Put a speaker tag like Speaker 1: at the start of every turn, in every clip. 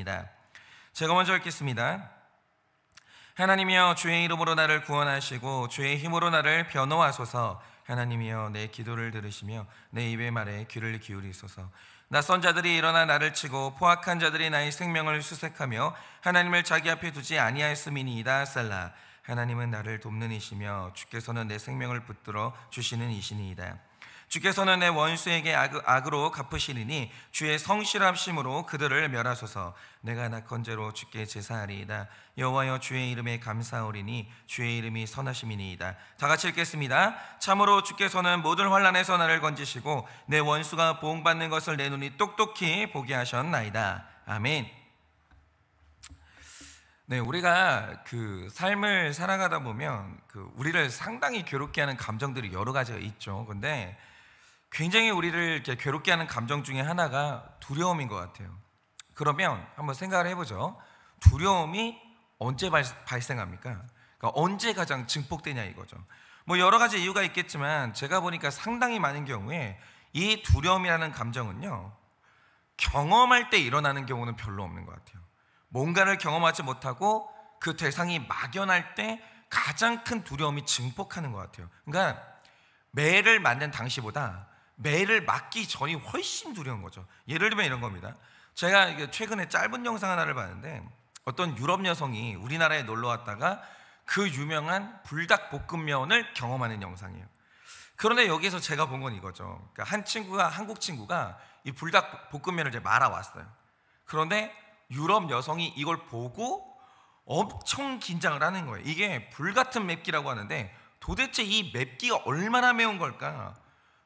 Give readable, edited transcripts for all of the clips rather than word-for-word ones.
Speaker 1: 하겠습니다. 제가 먼저 읽겠습니다. 하나님이여, 주의 이름으로 나를 구원하시고 주의 힘으로 나를 변호하소서. 하나님이여, 내 기도를 들으시며 내 입의 말에 귀를 기울이소서. 낯선 자들이 일어나 나를 치고 포악한 자들이 나의 생명을 수색하며 하나님을 자기 앞에 두지 아니하였음이니이다. 셀라. 하나님은 나를 돕는 이시며 주께서는 내 생명을 붙들어 주시는 이시니이다. 주께서는 내 원수에게 악으로 갚으시리니 주의 성실하심으로 그들을 멸하소서. 내가 낙헌제로 주께 제사하리이다. 여호와여, 주의 이름에 감사하오리니 주의 이름이 선하심이니이다. 다 같이 읽겠습니다. 참으로 주께서는 모든 환난에서 나를 건지시고 내 원수가 보응받는 것을 내 눈이 똑똑히 보게 하셨나이다. 아멘. 네, 우리가 그 삶을 살아가다 보면 우리를 상당히 괴롭게 하는 감정들이 여러 가지가 있죠. 근데 굉장히 우리를 이렇게 괴롭게 하는 감정 중에 하나가 두려움인 것 같아요. 그러면 한번 생각을 해보죠. 두려움이 언제 발생합니까? 그러니까 언제 가장 증폭되냐 이거죠. 뭐 여러 가지 이유가 있겠지만 제가 보니까 상당히 많은 경우에 이 두려움이라는 감정은요, 경험할 때 일어나는 경우는 별로 없는 것 같아요. 뭔가를 경험하지 못하고 그 대상이 막연할 때 가장 큰 두려움이 증폭하는 것 같아요. 그러니까 매를 맞는 당시보다 매를 맞기 전이 훨씬 두려운 거죠. 예를 들면 이런 겁니다. 제가 최근에 짧은 영상 하나를 봤는데 어떤 유럽 여성이 우리나라에 놀러 왔다가 그 유명한 불닭볶음면을 경험하는 영상이에요. 그런데 여기서 제가 본 건 이거죠. 그러니까 한국 친구가 이 불닭볶음면을 이제 말아왔어요. 그런데 유럽 여성이 이걸 보고 엄청 긴장을 하는 거예요. 이게 불같은 맵기라고 하는데 도대체 이 맵기가 얼마나 매운 걸까?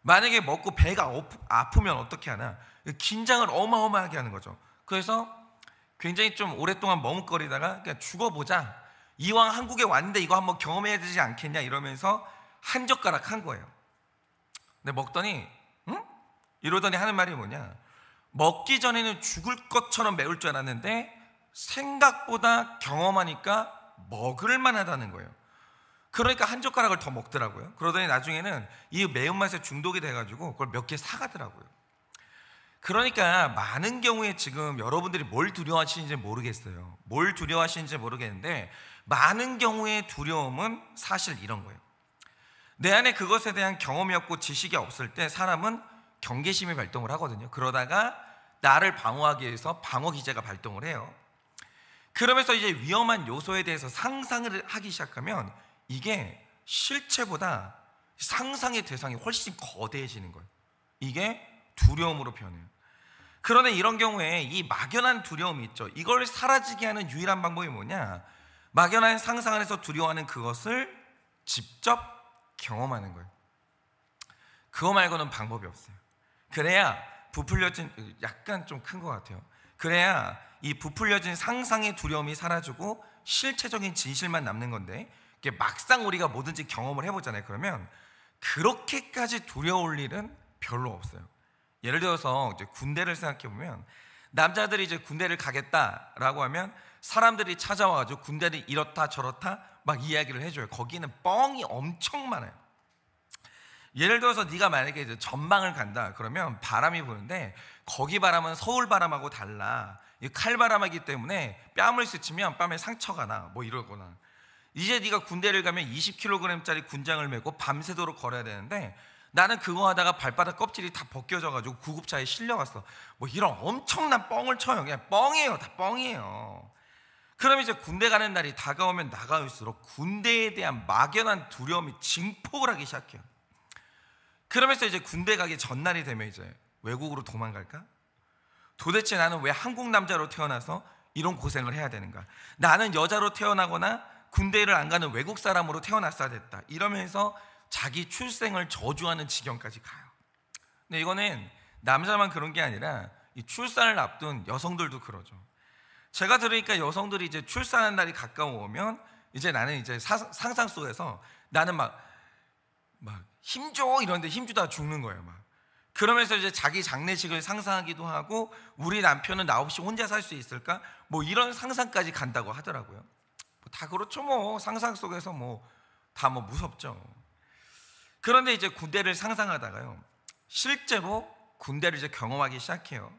Speaker 1: 만약에 먹고 배가 아프면 어떻게 하나? 긴장을 어마어마하게 하는 거죠. 그래서 굉장히 좀 오랫동안 머뭇거리다가 그냥 죽어보자, 이왕 한국에 왔는데 이거 한번 경험해야 되지 않겠냐 이러면서 한 젓가락 한 거예요. 근데 먹더니 이러더니 하는 말이 뭐냐, 먹기 전에는 죽을 것처럼 매울 줄 알았는데 생각보다 경험하니까 먹을 만하다는 거예요. 그러니까 한 젓가락을 더 먹더라고요. 그러더니 나중에는 이 매운맛에 중독이 돼가지고 그걸 몇 개 사가더라고요. 그러니까 많은 경우에 지금 여러분들이 뭘 두려워하시는지 모르겠어요. 뭘 두려워하시는지 모르겠는데 많은 경우의 두려움은 사실 이런 거예요. 내 안에 그것에 대한 경험이 없고 지식이 없을 때 사람은 경계심이 발동을 하거든요. 그러다가 나를 방어하기 위해서 방어 기제가 발동을 해요. 그러면서 이제 위험한 요소에 대해서 상상을 하기 시작하면 이게 실체보다 상상의 대상이 훨씬 거대해지는 거예요. 이게 두려움으로 변해요. 그런데 이런 경우에 이 막연한 두려움이 있죠. 이걸 사라지게 하는 유일한 방법이 뭐냐, 막연한 상상 안에서 두려워하는 그것을 직접 경험하는 거예요. 그거 말고는 방법이 없어요. 그래야 부풀려진, 약간 좀 큰 것 같아요. 그래야 이 부풀려진 상상의 두려움이 사라지고 실체적인 진실만 남는 건데, 이게 막상 우리가 뭐든지 경험을 해보잖아요. 그러면 그렇게까지 두려울 일은 별로 없어요. 예를 들어서 이제 군대를 생각해 보면, 남자들이 이제 군대를 가겠다라고 하면 사람들이 찾아와가지고 군대를 이렇다 저렇다 막 이야기를 해줘요. 거기는 뻥이 엄청 많아요. 예를 들어서 네가 만약에 이제 전방을 간다 그러면 바람이 부는데 거기 바람은 서울 바람하고 달라. 칼바람이기 때문에 뺨을 스치면 뺨에 상처가 나, 뭐 이러거나. 이제 네가 군대를 가면 20kg짜리 군장을 메고 밤새도록 걸어야 되는데 나는 그거 하다가 발바닥 껍질이 다 벗겨져가지고 구급차에 실려갔어. 뭐 이런 엄청난 뻥을 쳐요. 그냥 뻥이에요. 다 뻥이에요. 그럼 이제 군대 가는 날이 다가오면 다가올수록 군대에 대한 막연한 두려움이 증폭을 하기 시작해요. 그러면서 이제 군대 가기 전날이 되면 이제 외국으로 도망갈까? 도대체 나는 왜 한국 남자로 태어나서 이런 고생을 해야 되는가? 나는 여자로 태어나거나 군대를 안 가는 외국 사람으로 태어났어야 됐다. 이러면서 자기 출생을 저주하는 지경까지 가요. 근데 이거는 남자만 그런 게 아니라 이 출산을 앞둔 여성들도 그러죠. 제가 들으니까 여성들이 이제 출산하는 날이 가까워오면 이제 나는 이제 상상 속에서 나는 막 힘줘 이러는데 힘주다가 죽는 거예요. 막 그러면서 이제 자기 장례식을 상상하기도 하고, 우리 남편은 나 없이 혼자 살 수 있을까? 뭐 이런 상상까지 간다고 하더라고요. 다 그렇죠. 뭐 상상 속에서 다 무섭죠. 그런데 이제 군대를 상상하다가요, 실제로 군대를 이제 경험하기 시작해요.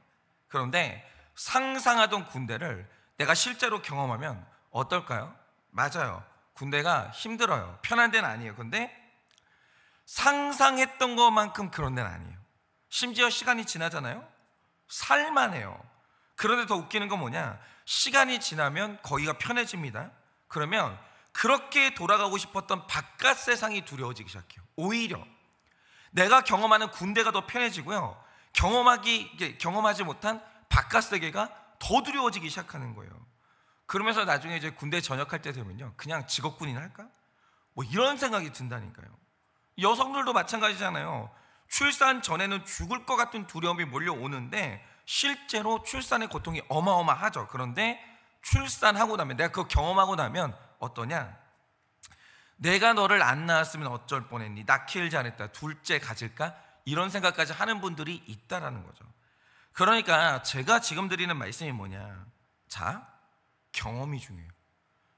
Speaker 1: 그런데 상상하던 군대를 내가 실제로 경험하면 어떨까요? 맞아요. 군대가 힘들어요. 편한 데는 아니에요. 근데 상상했던 것만큼 그런 데는 아니에요. 심지어 시간이 지나잖아요. 살만해요. 그런데 더 웃기는 건 뭐냐, 시간이 지나면 거기가 편해집니다. 그러면 그렇게 돌아가고 싶었던 바깥 세상이 두려워지기 시작해요. 오히려 내가 경험하는 군대가 더 편해지고요, 경험하지 못한 바깥 세계가 더 두려워지기 시작하는 거예요. 그러면서 나중에 이제 군대 전역할 때 되면요, 그냥 직업군이나 할까? 뭐 이런 생각이 든다니까요. 여성들도 마찬가지잖아요. 출산 전에는 죽을 것 같은 두려움이 몰려오는데 실제로 출산의 고통이 어마어마하죠. 그런데 출산하고 나면, 내가 그거 경험하고 나면 어떠냐? 내가 너를 안 낳았으면 어쩔 뻔했니? 낳기를 잘했다. 둘째 가질까? 이런 생각까지 하는 분들이 있다라는 거죠. 그러니까 제가 지금 드리는 말씀이 뭐냐? 자, 경험이 중요해요.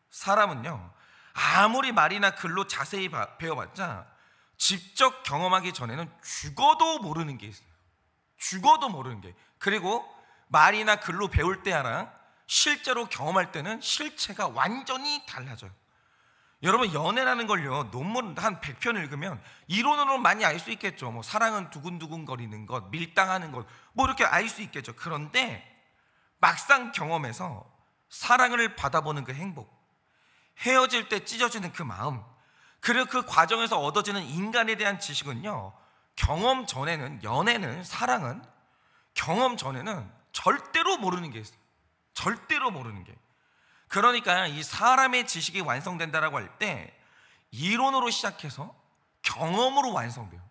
Speaker 1: 사람은요, 아무리 말이나 글로 자세히 배워봤자 직접 경험하기 전에는 죽어도 모르는 게 있어요. 죽어도 모르는 게. 그리고 말이나 글로 배울 때랑 실제로 경험할 때는 실체가 완전히 달라져요. 여러분, 연애라는 걸요, 논문 한 100편 읽으면 이론으로 많이 알 수 있겠죠. 뭐 사랑은 두근두근 거리는 것, 밀당하는 것, 뭐 이렇게 알 수 있겠죠. 그런데 막상 경험해서 사랑을 받아보는 그 행복, 헤어질 때 찢어지는 그 마음, 그리고 그 과정에서 얻어지는 인간에 대한 지식은요, 경험 전에는, 연애는, 사랑은 경험 전에는 절대로 모르는 게 있어요. 절대로 모르는 게. 그러니까 이 사람의 지식이 완성된다라고 할 때 이론으로 시작해서 경험으로 완성돼요.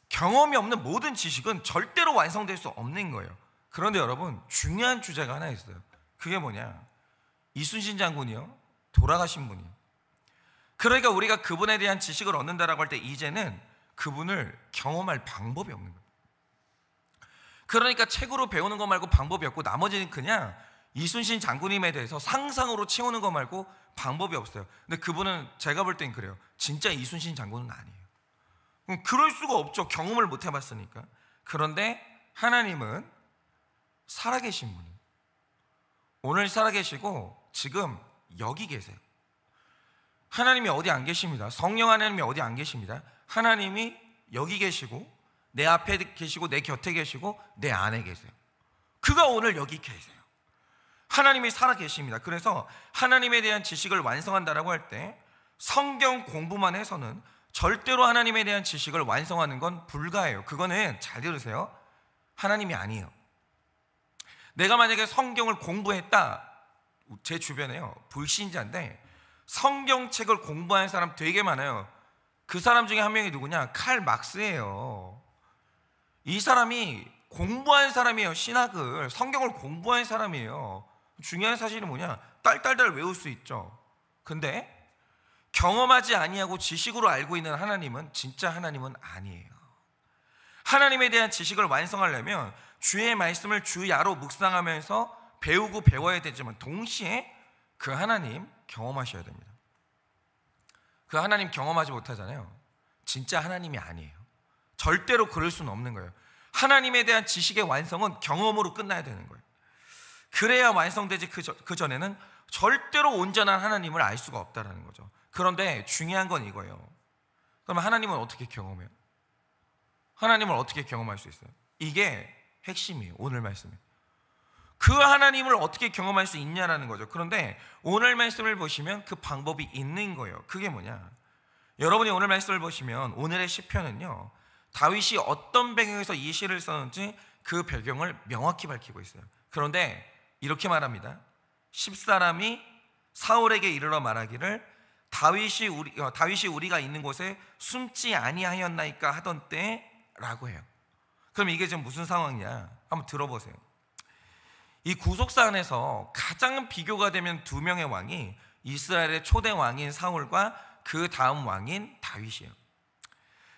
Speaker 1: 경험이 없는 모든 지식은 절대로 완성될 수 없는 거예요. 그런데 여러분, 중요한 주제가 하나 있어요. 그게 뭐냐? 이순신 장군이요, 돌아가신 분이요. 그러니까 우리가 그분에 대한 지식을 얻는다라고 할 때 이제는 그분을 경험할 방법이 없는 거예요. 그러니까 책으로 배우는 거 말고 방법이 없고, 나머지는 그냥 이순신 장군님에 대해서 상상으로 채우는 거 말고 방법이 없어요. 근데 그분은 제가 볼 땐 그래요. 진짜 이순신 장군은 아니에요. 그럴 수가 없죠. 경험을 못 해봤으니까. 그런데 하나님은 살아계신 분이에요. 오늘 살아계시고 지금 여기 계세요. 하나님이 어디 안 계십니다. 성령 하나님이 어디 안 계십니다. 하나님이 여기 계시고 내 앞에 계시고 내 곁에 계시고 내 안에 계세요. 그가 오늘 여기 계세요. 하나님이 살아계십니다. 그래서 하나님에 대한 지식을 완성한다라고 할 때 성경 공부만 해서는 절대로 하나님에 대한 지식을 완성하는 건 불가해요. 그거는 잘 들으세요. 하나님이 아니에요. 내가 만약에 성경을 공부했다, 제 주변에요, 불신자인데 성경책을 공부하는 사람 되게 많아요. 그 사람 중에 한 명이 누구냐? 칼 막스예요. 이 사람이 공부한 사람이에요. 신학을, 성경을 공부한 사람이에요. 중요한 사실은 뭐냐? 딸딸딸 외울 수 있죠. 근데 경험하지 아니하고 지식으로 알고 있는 하나님은 진짜 하나님은 아니에요. 하나님에 대한 지식을 완성하려면 주의 말씀을 주야로 묵상하면서 배우고 배워야 되지만 동시에 그 하나님 경험하셔야 됩니다. 그 하나님 경험하지 못하잖아요. 진짜 하나님이 아니에요. 절대로 그럴 수는 없는 거예요. 하나님에 대한 지식의 완성은 경험으로 끝나야 되는 거예요. 그래야 완성되지, 그 전에는 절대로 온전한 하나님을 알 수가 없다는 거죠. 그런데 중요한 건 이거예요. 그럼 하나님은 어떻게 경험해요? 하나님을 어떻게 경험할 수 있어요? 이게 핵심이에요. 오늘 말씀에 그 하나님을 어떻게 경험할 수 있냐라는 거죠. 그런데 오늘 말씀을 보시면 그 방법이 있는 거예요. 그게 뭐냐? 여러분이 오늘 말씀을 보시면 오늘의 시편은요, 다윗이 어떤 배경에서 이 시를 썼는지 그 배경을 명확히 밝히고 있어요. 그런데 이렇게 말합니다. 10사람이 사울에게 이르러 말하기를 다윗이 우리가 있는 곳에 숨지 아니하였나이까 하던 때라고 해요. 그럼 이게 지금 무슨 상황이냐? 한번 들어보세요. 이 구속사 안에서 가장 비교가 되면 두 명의 왕이 이스라엘의 초대 왕인 사울과 그 다음 왕인 다윗이에요.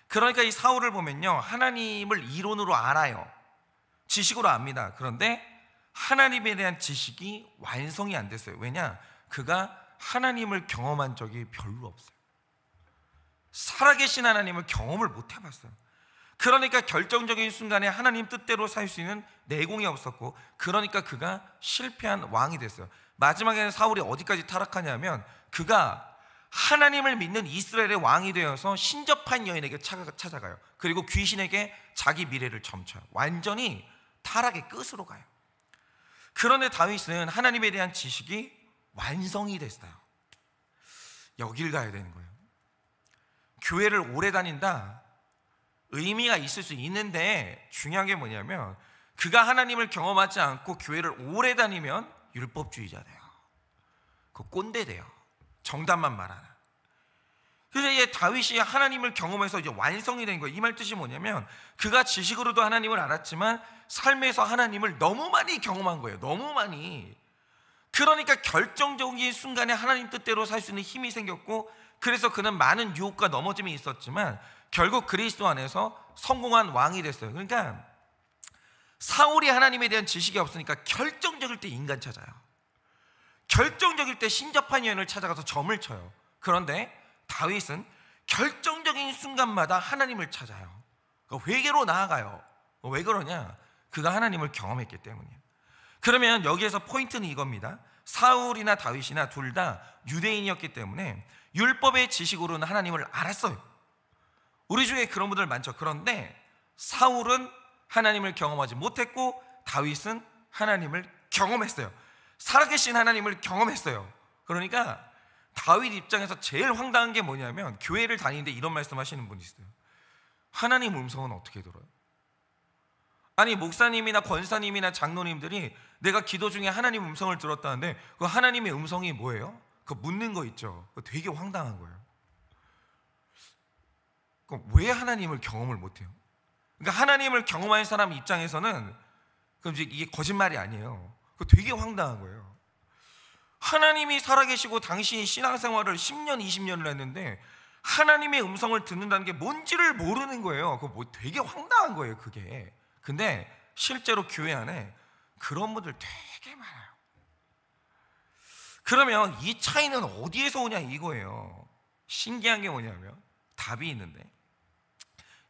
Speaker 1: 그러니까 이 사울을 보면요, 하나님을 이론으로 알아요. 지식으로 압니다. 그런데 하나님에 대한 지식이 완성이 안 됐어요. 왜냐? 그가 하나님을 경험한 적이 별로 없어요. 살아계신 하나님을 경험을 못 해봤어요. 그러니까 결정적인 순간에 하나님 뜻대로 살 수 있는 내공이 없었고, 그러니까 그가 실패한 왕이 됐어요. 마지막에는 사울이 어디까지 타락하냐면 그가 하나님을 믿는 이스라엘의 왕이 되어서 신접한 여인에게 찾아가요. 그리고 귀신에게 자기 미래를 점쳐요. 완전히 타락의 끝으로 가요. 그런데 다윗은 하나님에 대한 지식이 완성이 됐어요. 여길 가야 되는 거예요. 교회를 오래 다닌다, 의미가 있을 수 있는데 중요한 게 뭐냐면 그가 하나님을 경험하지 않고 교회를 오래 다니면 율법주의자 돼요. 그 꼰대 돼요. 정답만 말하는. 그래서 이제 다윗이 하나님을 경험해서 이제 완성이 된 거예요. 이 말 뜻이 뭐냐면 그가 지식으로도 하나님을 알았지만 삶에서 하나님을 너무 많이 경험한 거예요. 너무 많이. 그러니까 결정적인 순간에 하나님 뜻대로 살 수 있는 힘이 생겼고, 그래서 그는 많은 유혹과 넘어짐이 있었지만 결국 그리스도 안에서 성공한 왕이 됐어요. 그러니까 사울이 하나님에 대한 지식이 없으니까 결정적일 때 인간 찾아요. 결정적일 때 신접한 여인을 찾아가서 점을 쳐요. 그런데 다윗은 결정적인 순간마다 하나님을 찾아요. 그러니까 회개로 나아가요. 왜 그러냐? 그가 하나님을 경험했기 때문이에요. 그러면 여기에서 포인트는 이겁니다. 사울이나 다윗이나 둘 다 유대인이었기 때문에 율법의 지식으로는 하나님을 알았어요. 우리 중에 그런 분들 많죠. 그런데 사울은 하나님을 경험하지 못했고 다윗은 하나님을 경험했어요. 살아계신 하나님을 경험했어요. 그러니까 다윗 입장에서 제일 황당한 게 뭐냐면 교회를 다니는데 이런 말씀하시는 분이 있어요. 하나님 음성은 어떻게 들어요? 아니 목사님이나 권사님이나 장로님들이 내가 기도 중에 하나님 음성을 들었다는데 그 하나님의 음성이 뭐예요? 그 묻는 거 있죠. 그거 되게 황당한 거예요. 왜 하나님을 경험을 못해요? 그러니까 하나님을 경험한 사람 입장에서는 그럼 이게 거짓말이 아니에요. 그거 되게 황당한 거예요. 하나님이 살아계시고 당신이 신앙생활을 10년, 20년을 했는데 하나님의 음성을 듣는다는 게 뭔지를 모르는 거예요. 그거 뭐 되게 황당한 거예요, 그게. 근데 실제로 교회 안에 그런 분들 되게 많아요. 그러면 이 차이는 어디에서 오냐 이거예요. 신기한 게 뭐냐면 답이 있는데,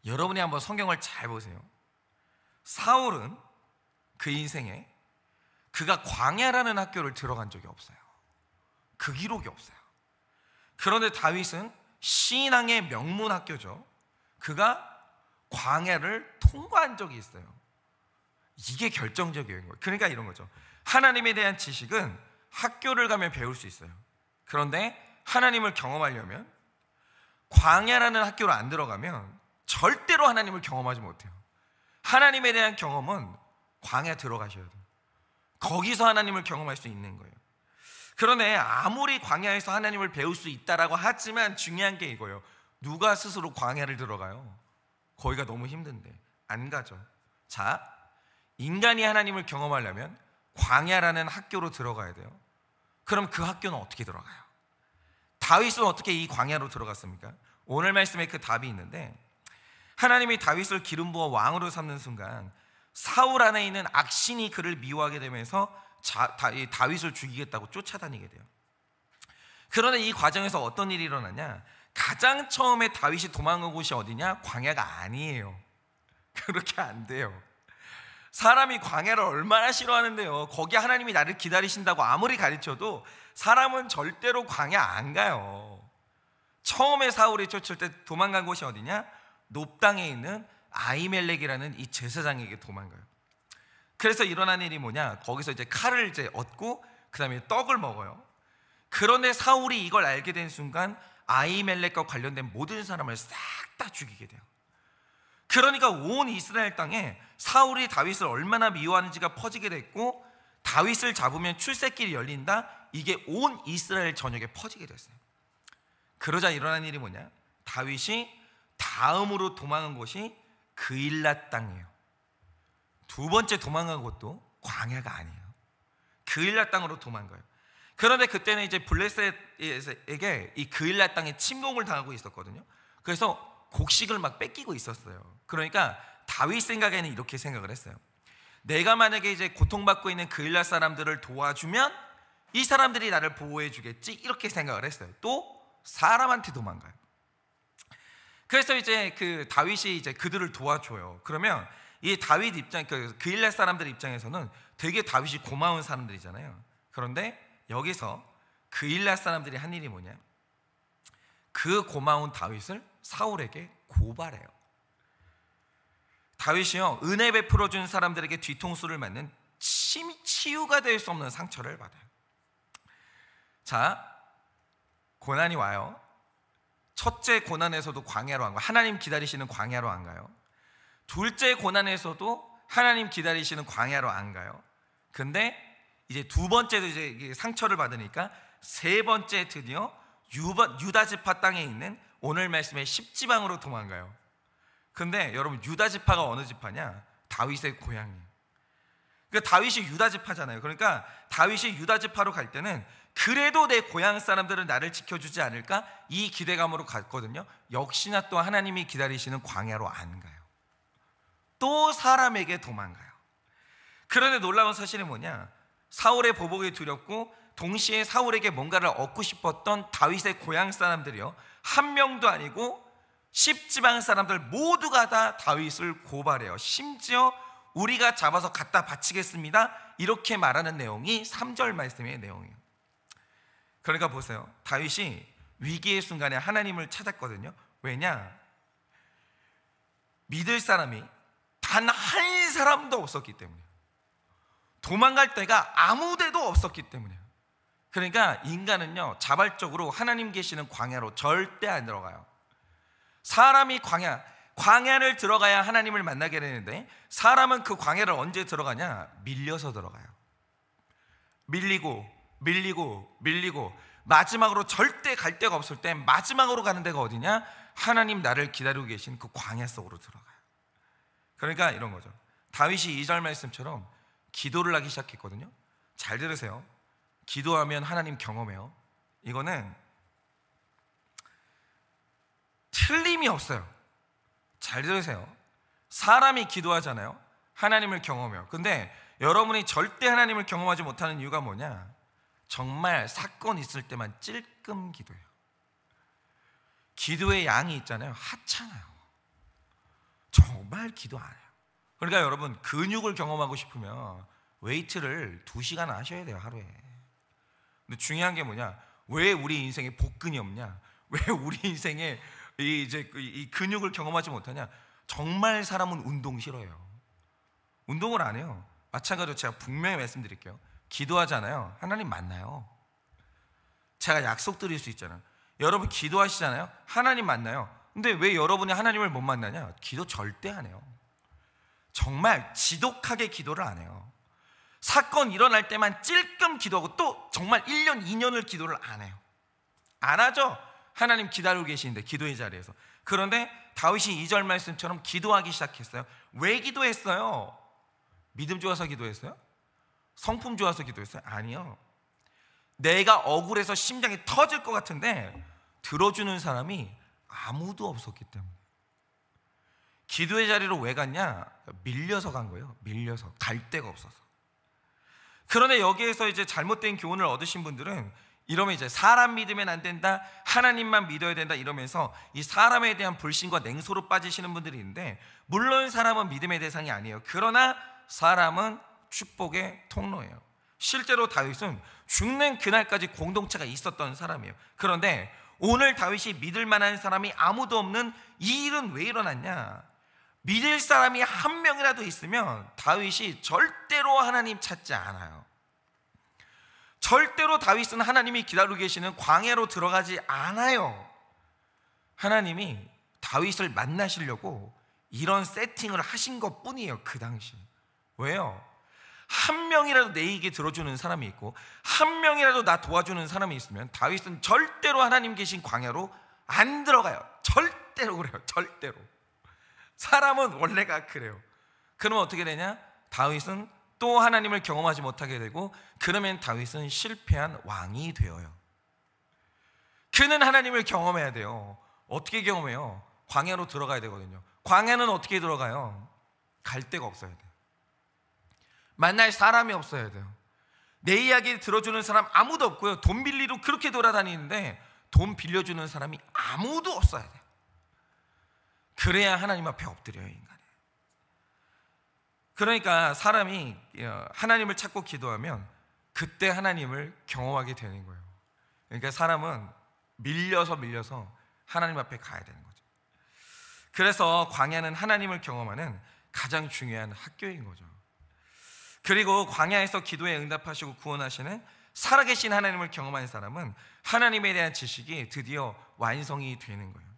Speaker 1: 여러분이 한번 성경을 잘 보세요. 사울은 그 인생에 그가 광야라는 학교를 들어간 적이 없어요. 그 기록이 없어요. 그런데 다윗은 신앙의 명문 학교죠. 그가 광야를 통과한 적이 있어요. 이게 결정적인 거예요. 그러니까 이런 거죠. 하나님에 대한 지식은 학교를 가면 배울 수 있어요. 그런데 하나님을 경험하려면 광야라는 학교를 안 들어가면 절대로 하나님을 경험하지 못해요. 하나님에 대한 경험은 광야 들어가셔야 돼요. 거기서 하나님을 경험할 수 있는 거예요. 그런데 아무리 광야에서 하나님을 배울 수 있다라고 하지만 중요한 게 이거예요. 누가 스스로 광야를 들어가요? 거기가 너무 힘든데 안 가죠. 자, 인간이 하나님을 경험하려면 광야라는 학교로 들어가야 돼요. 그럼 그 학교는 어떻게 들어가요? 다윗은 어떻게 이 광야로 들어갔습니까? 오늘 말씀에 그 답이 있는데, 하나님이 다윗을 기름 부어 왕으로 삼는 순간 사울 안에 있는 악신이 그를 미워하게 되면서 다윗을 죽이겠다고 쫓아다니게 돼요. 그런데 이 과정에서 어떤 일이 일어나냐? 가장 처음에 다윗이 도망간 곳이 어디냐? 광야가 아니에요. 그렇게 안 돼요. 사람이 광야를 얼마나 싫어하는데요. 거기 하나님이 나를 기다리신다고 아무리 가르쳐도 사람은 절대로 광야 안 가요. 처음에 사울이 쫓을 때 도망간 곳이 어디냐? 놋 땅에 있는 아히멜렉이라는 이 제사장에게 도망가요. 그래서 일어난 일이 뭐냐? 거기서 이제 칼을 이제 얻고 그 다음에 떡을 먹어요. 그런데 사울이 이걸 알게 된 순간 아히멜렉과 관련된 모든 사람을 싹 다 죽이게 돼요. 그러니까 온 이스라엘 땅에 사울이 다윗을 얼마나 미워하는지가 퍼지게 됐고, 다윗을 잡으면 출세길이 열린다, 이게 온 이스라엘 전역에 퍼지게 됐어요. 그러자 일어난 일이 뭐냐? 다윗이 다음으로 도망한 곳이 그일랏 땅이에요. 두 번째 도망간 곳도 광야가 아니에요. 그일랏 땅으로 도망가요. 그런데 그때는 이제 블레셋에게 이 그일랏 땅에 침공을 당하고 있었거든요. 그래서 곡식을 막 뺏기고 있었어요. 그러니까 다윗 생각에는 이렇게 생각을 했어요. 내가 만약에 이제 고통받고 있는 그일랏 사람들을 도와주면 이 사람들이 나를 보호해 주겠지, 이렇게 생각을 했어요. 또 사람한테 도망가요. 그래서 이제 그 다윗이 이제 그들을 도와줘요. 그러면 이 다윗 입장, 그 그일렛 사람들 입장에서는 되게 다윗이 고마운 사람들이잖아요. 그런데 여기서 그일렛 사람들이 한 일이 뭐냐? 그 고마운 다윗을 사울에게 고발해요. 다윗이요, 은혜 베풀어 준 사람들에게 뒤통수를 맞는 치유가 될 수 없는 상처를 받아요. 자, 고난이 와요. 첫째 고난에서도 광야로 안 가요. 하나님 기다리시는 광야로 안 가요. 둘째 고난에서도 하나님 기다리시는 광야로 안 가요. 근데 이제 두 번째도 이제 상처를 받으니까 세 번째 드디어 유다 지파 땅에 있는 오늘 말씀의 10지방으로 도망가요. 근데 여러분, 유다 지파가 어느 지파냐? 다윗의 고향이에요. 그러니까 다윗이 유다 지파잖아요. 그러니까 다윗이 유다 지파로 갈 때는 그래도 내 고향 사람들은 나를 지켜주지 않을까? 이 기대감으로 갔거든요. 역시나 또 하나님이 기다리시는 광야로 안 가요. 또 사람에게 도망가요. 그런데 놀라운 사실이 뭐냐? 사울의 보복이 두렵고 동시에 사울에게 뭔가를 얻고 싶었던 다윗의 고향 사람들이요, 한 명도 아니고 10지방 사람들 모두가 다 다윗을 고발해요. 심지어 우리가 잡아서 갖다 바치겠습니다, 이렇게 말하는 내용이 3절 말씀의 내용이에요. 그러니까 보세요, 다윗이 위기의 순간에 하나님을 찾았거든요. 왜냐? 믿을 사람이 단 한 사람도 없었기 때문에, 도망갈 데가 아무 데도 없었기 때문에. 그러니까 인간은요, 자발적으로 하나님 계시는 광야로 절대 안 들어가요. 사람이 광야를 들어가야 하나님을 만나게 되는데, 사람은 그 광야를 언제 들어가냐? 밀려서 들어가요. 밀리고 마지막으로 절대 갈 데가 없을 때 마지막으로 가는 데가 어디냐? 하나님 나를 기다리고 계신 그 광야 속으로 들어가요. 그러니까 이런 거죠. 다윗이 2절 말씀처럼 기도를 하기 시작했거든요. 잘 들으세요. 기도하면 하나님 경험해요. 이거는 틀림이 없어요. 잘 들으세요. 사람이 기도하잖아요. 하나님을 경험해요. 근데 여러분이 절대 하나님을 경험하지 못하는 이유가 뭐냐? 정말 사건 있을 때만 찔끔 기도해요. 기도의 양이 있잖아요. 하찮아요. 정말 기도 안 해요. 그러니까 여러분, 근육을 경험하고 싶으면 웨이트를 2시간 하셔야 돼요, 하루에. 근데 중요한 게 뭐냐? 왜 우리 인생에 복근이 없냐? 왜 우리 인생에 이 근육을 경험하지 못하냐? 정말 사람은 운동 싫어해요. 운동을 안 해요. 마찬가지로 제가 분명히 말씀드릴게요. 기도하잖아요. 하나님 만나요. 제가 약속드릴 수 있잖아요. 여러분 기도하시잖아요. 하나님 만나요. 근데 왜 여러분이 하나님을 못 만나냐? 기도 절대 안 해요. 정말 지독하게 기도를 안 해요. 사건 일어날 때만 찔끔 기도하고 또 정말 1년, 2년을 기도를 안 해요. 안 하죠? 하나님 기다리고 계시는데, 기도의 자리에서. 그런데 다윗이 2절 말씀처럼 기도하기 시작했어요. 왜 기도했어요? 믿음 좋아서 기도했어요? 성품 좋아서 기도했어요? 아니요. 내가 억울해서 심장이 터질 것 같은데 들어주는 사람이 아무도 없었기 때문에. 기도의 자리로 왜 갔냐? 밀려서 간 거예요. 밀려서. 갈 데가 없어서. 그런데 여기에서 이제 잘못된 교훈을 얻으신 분들은 이러면 이제 사람 믿으면 안 된다, 하나님만 믿어야 된다, 이러면서 이 사람에 대한 불신과 냉소로 빠지시는 분들이 있는데, 물론 사람은 믿음의 대상이 아니에요. 그러나 사람은 축복의 통로예요. 실제로 다윗은 죽는 그날까지 공동체가 있었던 사람이에요. 그런데 오늘 다윗이 믿을 만한 사람이 아무도 없는 이 일은 왜 일어났냐? 믿을 사람이 한 명이라도 있으면 다윗이 절대로 하나님 찾지 않아요. 절대로 다윗은 하나님이 기다리고 계시는 광야로 들어가지 않아요. 하나님이 다윗을 만나시려고 이런 세팅을 하신 것 뿐이에요. 그 당시. 왜요? 한 명이라도 내 얘기 들어주는 사람이 있고, 한 명이라도 나 도와주는 사람이 있으면 다윗은 절대로 하나님 계신 광야로 안 들어가요. 절대로 그래요. 절대로. 사람은 원래가 그래요. 그러면 어떻게 되냐? 다윗은 또 하나님을 경험하지 못하게 되고, 그러면 다윗은 실패한 왕이 되어요. 그는 하나님을 경험해야 돼요. 어떻게 경험해요? 광야로 들어가야 되거든요. 광야는 어떻게 들어가요? 갈 데가 없어야 돼요. 만날 사람이 없어야 돼요. 내 이야기 들어주는 사람 아무도 없고요. 돈 빌리러 그렇게 돌아다니는데 돈 빌려주는 사람이 아무도 없어야 돼요. 그래야 하나님 앞에 엎드려요, 인간이. 그러니까 사람이 하나님을 찾고 기도하면 그때 하나님을 경험하게 되는 거예요. 그러니까 사람은 밀려서 하나님 앞에 가야 되는 거죠. 그래서 광야는 하나님을 경험하는 가장 중요한 학교인 거죠. 그리고 광야에서 기도에 응답하시고 구원하시는 살아계신 하나님을 경험한 사람은 하나님에 대한 지식이 드디어 완성이 되는 거예요.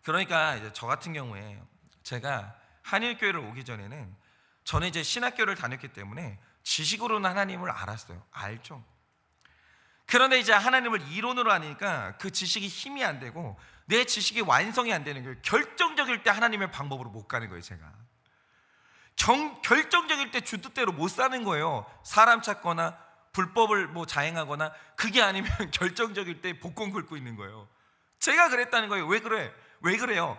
Speaker 1: 그러니까 이제 저 같은 경우에 제가 한일교회를 오기 전에는 저는 이제 신학교를 다녔기 때문에 지식으로는 하나님을 알았어요. 알죠. 그런데 이제 하나님을 이론으로 아니까 그 지식이 힘이 안 되고 내 지식이 완성이 안 되는 거예요. 결정적일 때 하나님의 방법으로 못 가는 거예요, 제가. 결정적일 때 주 뜻대로 못 사는 거예요. 사람 찾거나 불법을 자행하거나, 그게 아니면 결정적일 때 복권 긁고 있는 거예요. 제가 그랬다는 거예요. 왜 그래? 왜 그래요?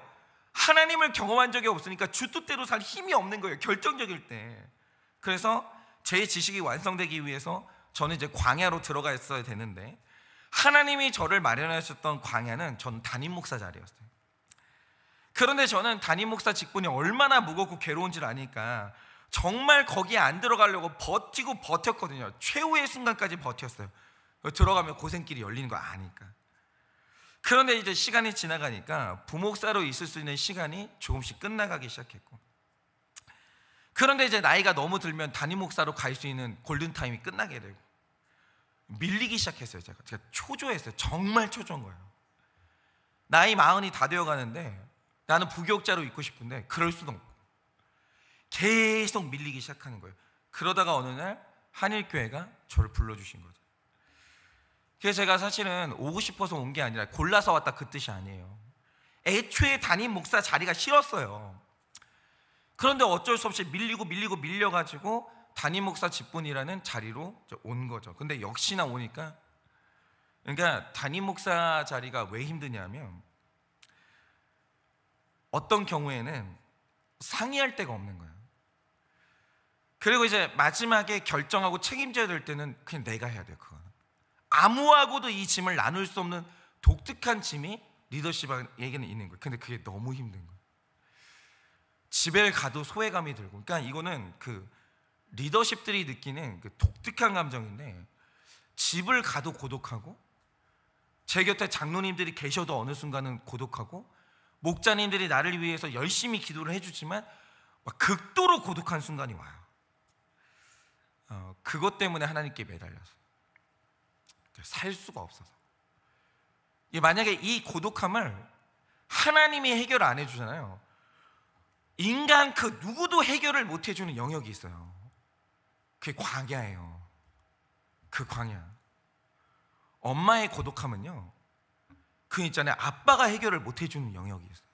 Speaker 1: 하나님을 경험한 적이 없으니까 주 뜻대로 살 힘이 없는 거예요, 결정적일 때. 그래서 제 지식이 완성되기 위해서 저는 이제 광야로 들어가 있어야 되는데, 하나님이 저를 마련하셨던 광야는 전 담임 목사 자리였어요. 그런데 저는 담임 목사 직분이 얼마나 무겁고 괴로운지를 아니까 정말 거기에 안 들어가려고 버티고 버텼거든요. 최후의 순간까지 버텼어요. 들어가면 고생길이 열리는 거 아니까. 그런데 이제 시간이 지나가니까 부목사로 있을 수 있는 시간이 조금씩 끝나가기 시작했고, 그런데 이제 나이가 너무 들면 담임 목사로 갈 수 있는 골든타임이 끝나게 되고 밀리기 시작했어요. 제가 초조했어요. 정말 초조한 거예요. 나이 40이 다 되어 가는데 나는 부교육자로 있고 싶은데 그럴 수도 없고 계속 밀리기 시작하는 거예요. 그러다가 어느 날 한일교회가 저를 불러주신 거죠. 그래서 제가 사실은 오고 싶어서 온 게 아니라 골라서 왔다, 그 뜻이 아니에요. 애초에 담임 목사 자리가 싫었어요. 그런데 어쩔 수 없이 밀려가지고 담임 목사 직분이라는 자리로 온 거죠. 근데 역시나 오니까, 그러니까 담임 목사 자리가 왜 힘드냐면 어떤 경우에는 상의할 데가 없는 거예요. 그리고 이제 마지막에 결정하고 책임져야 될 때는 그냥 내가 해야 돼요. 그거는 아무하고도 이 짐을 나눌 수 없는 독특한 짐이 리더십에게는 있는 거예요. 근데 그게 너무 힘든 거예요. 집에 가도 소외감이 들고. 그러니까 이거는 그 리더십들이 느끼는 그 독특한 감정인데, 집을 가도 고독하고, 제 곁에 장로님들이 계셔도 어느 순간은 고독하고, 목자님들이 나를 위해서 열심히 기도를 해주지만 막 극도로 고독한 순간이 와요. 그것 때문에 하나님께 매달려서 살 수가 없어서. 만약에 이 고독함을 하나님이 해결 안 해주잖아요. 인간 그 누구도 해결을 못 해주는 영역이 있어요. 그게 광야예요. 그 광야. 엄마의 고독함은요, 그 있잖아요, 아빠가 해결을 못 해주는 영역이 있어요.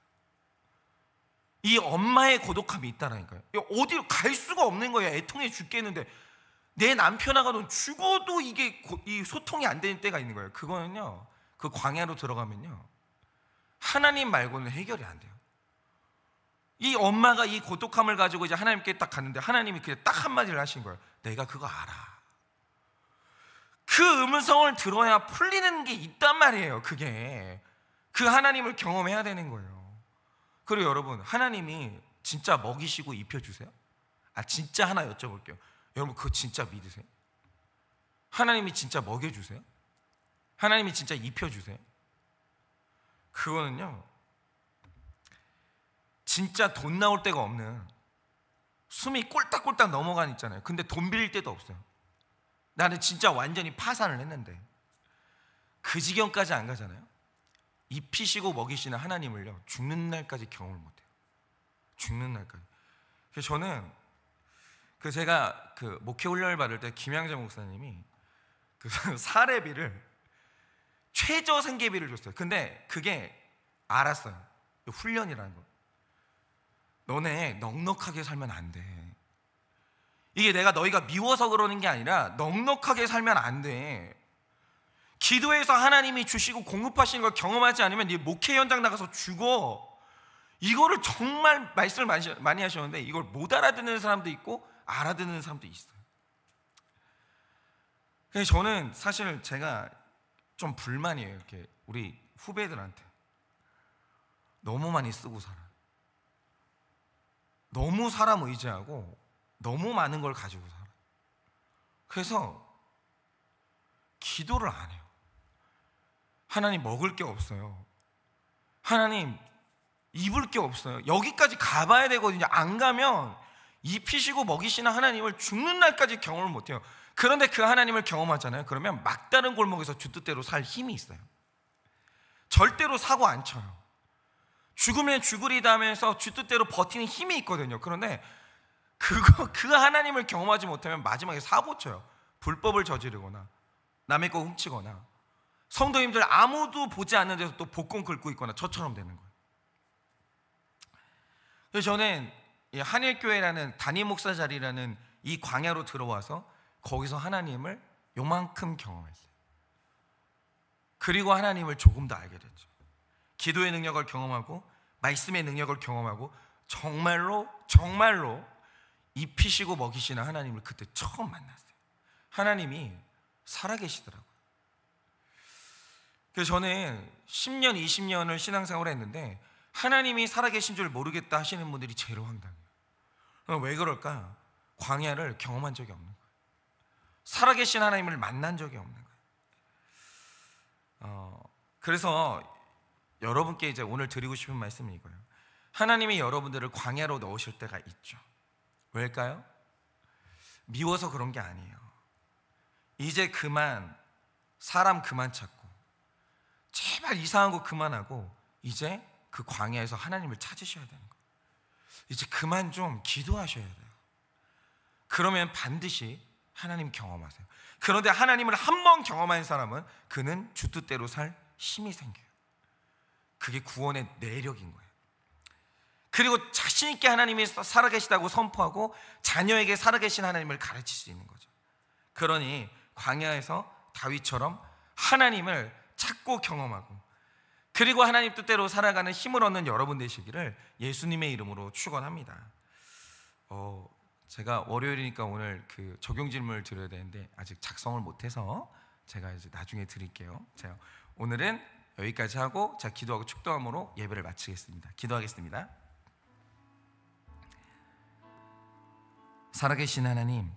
Speaker 1: 이 엄마의 고독함이 있다라니까요. 어디로 갈 수가 없는 거예요. 애통해 죽겠는데 내 남편하고는 죽어도 이게 이 소통이 안 되는 때가 있는 거예요. 그거는요, 그 광야로 들어가면요, 하나님 말고는 해결이 안 돼요. 이 엄마가 이 고독함을 가지고 이제 하나님께 딱 갔는데 하나님이 그냥 딱 한마디를 하신 거예요. 내가 그거 알아. 그 음성을 들어야 풀리는 게 있단 말이에요. 그게 그 하나님을 경험해야 되는 거예요. 그리고 여러분, 하나님이 진짜 먹이시고 입혀주세요? 진짜 하나 여쭤볼게요. 여러분, 그거 진짜 믿으세요? 하나님이 진짜 먹여주세요? 하나님이 진짜 입혀주세요? 그거는요, 진짜 돈 나올 데가 없는, 숨이 꼴딱꼴딱 넘어간 있잖아요. 근데 돈 빌릴 데도 없어요. 나는 진짜 완전히 파산을 했는데 그 지경까지 안 가잖아요. 입히시고 먹이시는 하나님을요, 죽는 날까지 경험을 못해요. 죽는 날까지. 그래서 저는 제가 그 목회 훈련을 받을 때 김양재 목사님이 그 사례비를, 최저 생계비를 줬어요. 근데 그게 알았어요. 훈련이라는 거. 너네 넉넉하게 살면 안 돼. 이게 내가 너희가 미워서 그러는 게 아니라 넉넉하게 살면 안 돼. 기도해서 하나님이 주시고 공급하시는 걸 경험하지 않으면 네 목회 현장 나가서 죽어. 이거를 정말 말씀을 많이 하셨는데 이걸 못 알아듣는 사람도 있고 알아듣는 사람도 있어요. 그래서 저는 사실 제가 좀 불만이에요. 이렇게 우리 후배들한테 너무 많이 쓰고 살아. 너무 사람 의지하고 너무 많은 걸 가지고 살아요. 그래서 기도를 안 해요. 하나님, 먹을 게 없어요. 하나님, 입을 게 없어요. 여기까지 가봐야 되거든요. 안 가면 입히시고 먹이시는 하나님을 죽는 날까지 경험을 못해요. 그런데 그 하나님을 경험하잖아요. 그러면 막다른 골목에서 주 뜻대로 살 힘이 있어요. 절대로 사고 안 쳐요. 죽으면 죽으리다 하면서 주 뜻대로 버티는 힘이 있거든요. 그런데 그 하나님을 경험하지 못하면 마지막에 사고 쳐요. 불법을 저지르거나 남의 거 훔치거나 성도님들 아무도 보지 않는 데서 또 복권 긁고 있거나 저처럼 되는 거예요. 그래서 저는 한일교회라는 담임 목사 자리라는 이 광야로 들어와서 거기서 하나님을 요만큼 경험했어요. 그리고 하나님을 조금 더 알게 됐죠. 기도의 능력을 경험하고 말씀의 능력을 경험하고 정말로 입히시고 먹이시는 하나님을 그때 처음 만났어요. 하나님이 살아계시더라고요. 그래서 저는 10년, 20년을 신앙생활을 했는데 하나님이 살아계신 줄 모르겠다 하시는 분들이 제일 황당해요. 왜 그럴까? 광야를 경험한 적이 없는 거예요. 살아계신 하나님을 만난 적이 없는 거예요. 그래서 여러분께 이제 오늘 드리고 싶은 말씀은 이거예요. 하나님이 여러분들을 광야로 넣으실 때가 있죠. 왜일까요? 미워서 그런 게 아니에요. 이제 그만 사람 그만 찾고 제발 이상한 거 그만하고 이제 그 광야에서 하나님을 찾으셔야 되는 거예요. 이제 그만 좀 기도하셔야 돼요. 그러면 반드시 하나님 경험하세요. 그런데 하나님을 한 번 경험한 사람은 그는 주 뜻대로 살 힘이 생겨요. 그게 구원의 내력인 거예요. 그리고 자신 있게 하나님이 살아계시다고 선포하고 자녀에게 살아계신 하나님을 가르칠 수 있는 거죠. 그러니 광야에서 다윗처럼 하나님을 찾고 경험하고 그리고 하나님 뜻대로 살아가는 힘을 얻는 여러분 되시기를 예수님의 이름으로 축원합니다. 제가 월요일이니까 오늘 그 적용 질문을 드려야 되는데 아직 작성을 못해서 제가 이제 나중에 드릴게요. 제가 오늘은 여기까지 하고 제가 기도하고 축도함으로 예배를 마치겠습니다. 기도하겠습니다. 살아계신 하나님,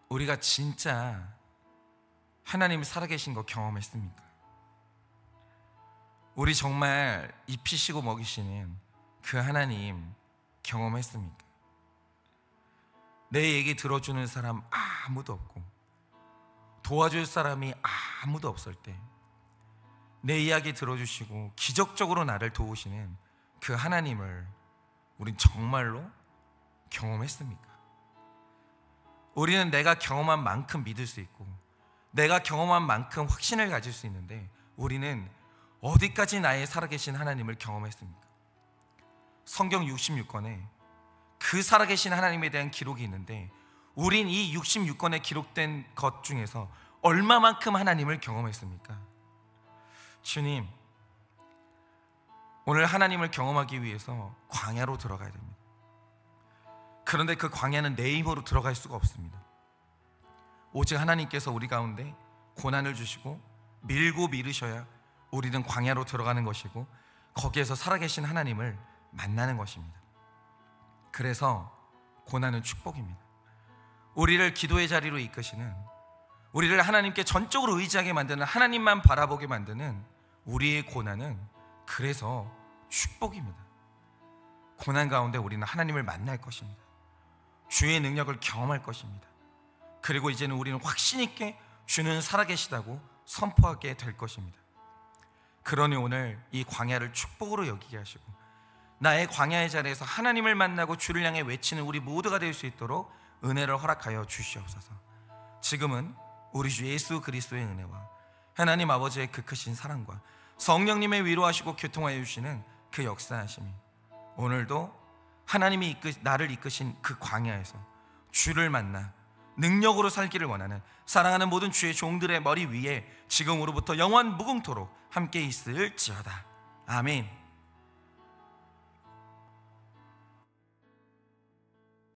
Speaker 1: 우리가 진짜 하나님 살아계신 거 경험했습니까? 우리 정말 입히시고 먹이시는 그 하나님 경험했습니까? 내 얘기 들어주는 사람 아무도 없고 도와줄 사람이 아무도 없을 때 내 이야기 들어주시고 기적적으로 나를 도우시는 그 하나님을 우린 정말로 경험했습니까? 우리는 내가 경험한 만큼 믿을 수 있고 내가 경험한 만큼 확신을 가질 수 있는데 우리는 어디까지 나의 살아계신 하나님을 경험했습니까? 성경 66권에 그 살아계신 하나님에 대한 기록이 있는데 우린 이 66권에 기록된 것 중에서 얼마만큼 하나님을 경험했습니까? 주님, 오늘 하나님을 경험하기 위해서 광야로 들어가야 됩니다. 그런데 그 광야는 내 힘으로 들어갈 수가 없습니다. 오직 하나님께서 우리 가운데 고난을 주시고 밀고 미르셔야 우리는 광야로 들어가는 것이고 거기에서 살아계신 하나님을 만나는 것입니다. 그래서 고난은 축복입니다. 우리를 기도의 자리로 이끄시는, 우리를 하나님께 전적으로 의지하게 만드는, 하나님만 바라보게 만드는 우리의 고난은 그래서 축복입니다. 고난 가운데 우리는 하나님을 만날 것입니다. 주의 능력을 경험할 것입니다. 그리고 이제는 우리는 확신 있게 주는 살아계시다고 선포하게 될 것입니다. 그러니 오늘 이 광야를 축복으로 여기게 하시고 나의 광야의 자리에서 하나님을 만나고 주를 향해 외치는 우리 모두가 될 수 있도록 은혜를 허락하여 주시옵소서. 지금은 우리 주 예수 그리스도의 은혜와 하나님 아버지의 그 크신 사랑과 성령님의 위로하시고 교통하여 주시는 그 역사하심이 오늘도 하나님이 나를 이끄신 그 광야에서 주를 만나 능력으로 살기를 원하는 사랑하는 모든 주의 종들의 머리 위에 지금으로부터 영원 무궁토록 함께 있을지어다. 아멘.